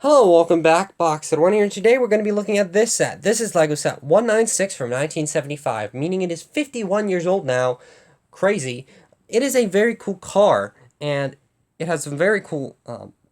Hello, welcome back, Boxer1 here, and today we're going to be looking at this set. This is LEGO Set 196 from 1975, meaning it is 51 years old now. Crazy. It is a very cool car, and it has some very cool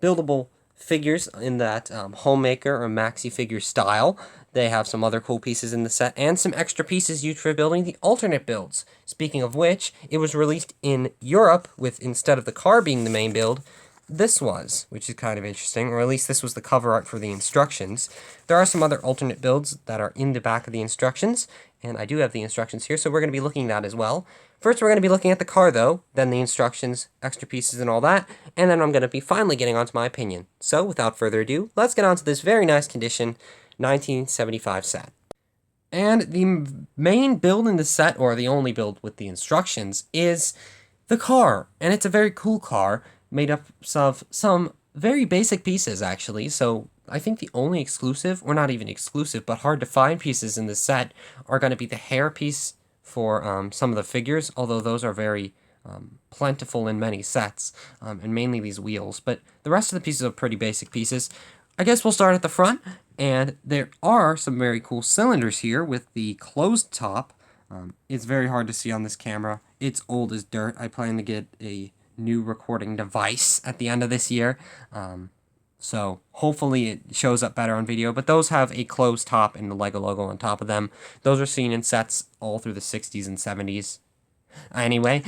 buildable figures in that homemaker or maxi figure style. They have some other cool pieces in the set, and some extra pieces used for building the alternate builds. Speaking of which, it was released in Europe with, instead of the car being the main build, this was, which is kind of interesting, or at least this was the cover art for the instructions. There are some other alternate builds that are in the back of the instructions, and I do have the instructions here, so we're going to be looking at that as well. First, we're going to be looking at the car, though, then the instructions, extra pieces, and all that, and then I'm going to be finally getting onto my opinion. So, without further ado, let's get on to this very nice condition 1975 set. And the main build in the set, or the only build with the instructions, is the car, and it's a very cool car made up of some very basic pieces, actually. So I think the only exclusive, or not even exclusive, but hard to find pieces in this set are going to be the hair piece for some of the figures, although those are very plentiful in many sets, and mainly these wheels. But the rest of the pieces are pretty basic pieces. I guess we'll start at the front, and there are some very cool cylinders here with the closed top. It's very hard to see on this camera. It's old as dirt. I plan to get a new recording device at the end of this year, so hopefully it shows up better on video. But those have a closed top and the LEGO logo on top of them. Those are seen in sets all through the 60s and 70s. Anyway,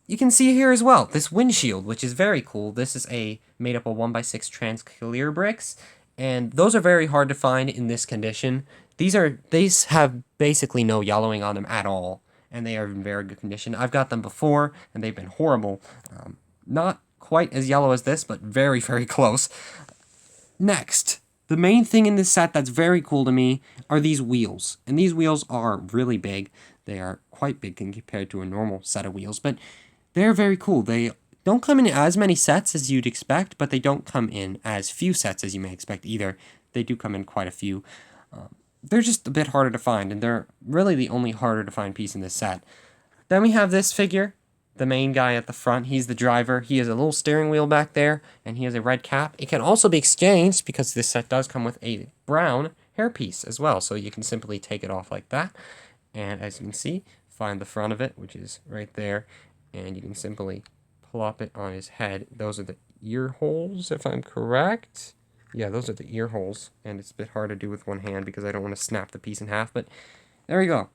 you can see here as well this windshield, which is very cool. This is made up of 1x6 trans-clear bricks, and those are very hard to find in this condition. These have basically no yellowing on them at all, and they are in very good condition. I've got them before, and they've been horrible. Not quite as yellow as this, but very, very close. Next, the main thing in this set that's very cool to me are these wheels. And these wheels are really big. They are quite big compared to a normal set of wheels, but they're very cool. They don't come in as many sets as you'd expect, but they don't come in as few sets as you may expect either. They do come in quite a few. They're just a bit harder to find, and they're really the only harder to find piece in this set. Then we have this figure, the main guy at the front. He's the driver. He has a little steering wheel back there, and he has a red cap. It can also be exchanged because this set does come with a brown hairpiece as well, so you can simply take it off like that. And as you can see, find the front of it, which is right there, and you can simply plop it on his head. Those are the ear holes, if I'm correct. Yeah, those are the ear holes, and it's a bit hard to do with one hand because I don't want to snap the piece in half, but there we go.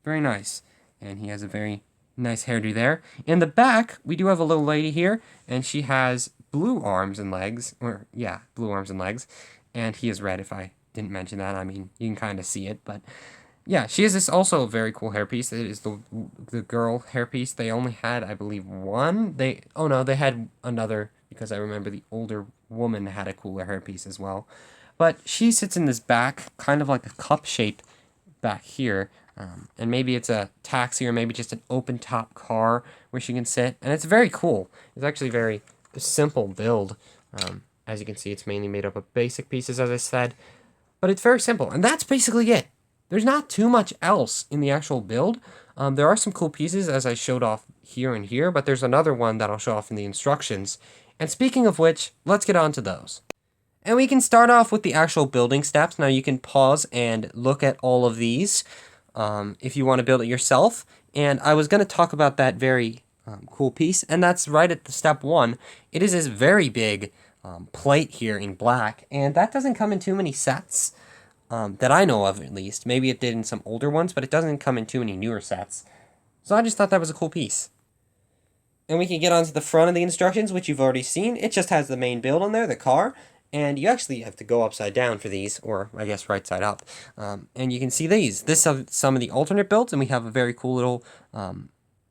Very nice. And he has a very nice hairdo there. In the back, we do have a little lady here, and she has blue arms and legs, or yeah, blue arms and legs, and he is red. If I didn't mention that, I mean, you can kind of see it, but yeah, she has this also very cool hairpiece. It is the girl hairpiece. They only had, I believe, one. They had another, because I remember the older woman had a cooler hairpiece as well. But she sits in this back, kind of like a cup shape back here. And maybe it's a taxi or maybe just an open top car where she can sit. And it's very cool. It's actually very simple build. As you can see, it's mainly made up of basic pieces, as I said. But it's very simple. And that's basically it. There's not too much else in the actual build. There are some cool pieces, as I showed off here and here, but there's another one that I'll show off in the instructions. And speaking of which, let's get on to those. And we can start off with the actual building steps. Now you can pause and look at all of these if you want to build it yourself. And I was going to talk about that very cool piece, and that's right at the step one. It is this very big plate here in black, and that doesn't come in too many sets. That I know of, at least. Maybe it did in some older ones, but it doesn't come in too many newer sets. So I just thought that was a cool piece. And we can get on to the front of the instructions, which you've already seen. It just has the main build on there, the car, and you actually have to go upside down for these, or I guess right side up. And you can see these. This is some of the alternate builds, and we have a very cool little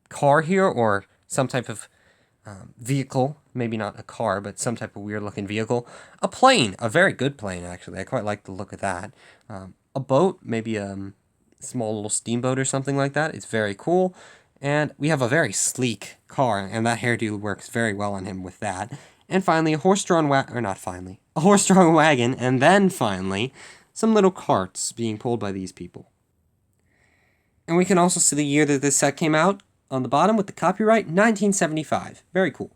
car here, or some type of vehicle, maybe not a car, but some type of weird looking vehicle. A plane, a very good plane, actually. I quite like the look of that. A boat, maybe a small little steamboat or something like that. It's very cool. And we have a very sleek car, and that hairdo works very well on him with that. And finally, a horse-drawn a horse-drawn wagon, and then finally, some little carts being pulled by these people. And we can also see the year that this set came out on the bottom with the copyright, 1975. Very cool.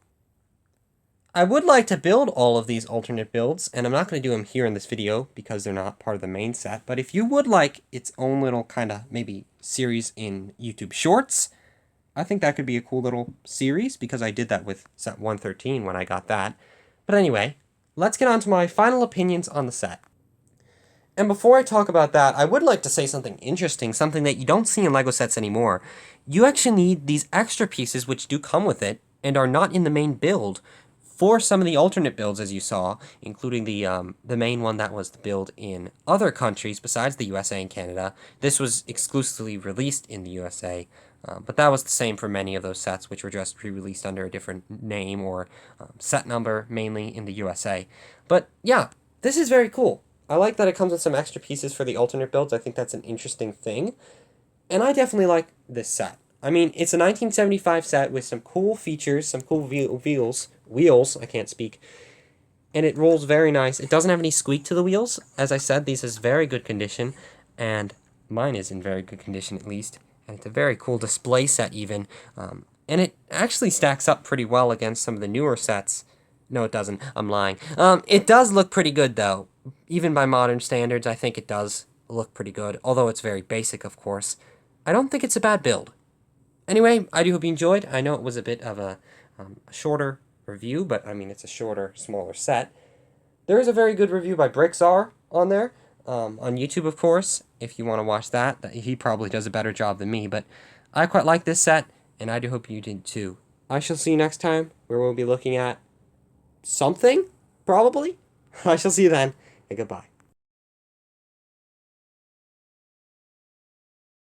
I would like to build all of these alternate builds, and I'm not going to do them here in this video because they're not part of the main set, but if you would like its own little kind of maybe series in YouTube Shorts, I think that could be a cool little series because I did that with set 113 when I got that. But anyway, let's get on to my final opinions on the set. And before I talk about that, I would like to say something interesting, something that you don't see in LEGO sets anymore. You actually need these extra pieces which do come with it and are not in the main build for some of the alternate builds, as you saw, including the main one that was the build in other countries besides the USA and Canada. This was exclusively released in the USA, but that was the same for many of those sets, which were just pre-released under a different name or set number, mainly in the USA. But yeah, this is very cool. I like that it comes with some extra pieces for the alternate builds. I think that's an interesting thing. And I definitely like this set. I mean, it's a 1975 set with some cool features, some cool wheels, I can't speak, and it rolls very nice. It doesn't have any squeak to the wheels. As I said, these is very good condition, and mine is in very good condition at least, and it's a very cool display set even, and it actually stacks up pretty well against some of the newer sets. No, it doesn't. I'm lying. It does look pretty good, though. Even by modern standards, I think it does look pretty good, although it's very basic, of course. I don't think it's a bad build. Anyway, I do hope you enjoyed. I know it was a bit of a shorter review, but I mean, it's a shorter, smaller set. There is a very good review by Brickzar on there, on YouTube, of course, if you want to watch that. He probably does a better job than me, but I quite like this set, and I do hope you did too. I shall see you next time, where we'll be looking at something, probably. I shall see you then, and goodbye.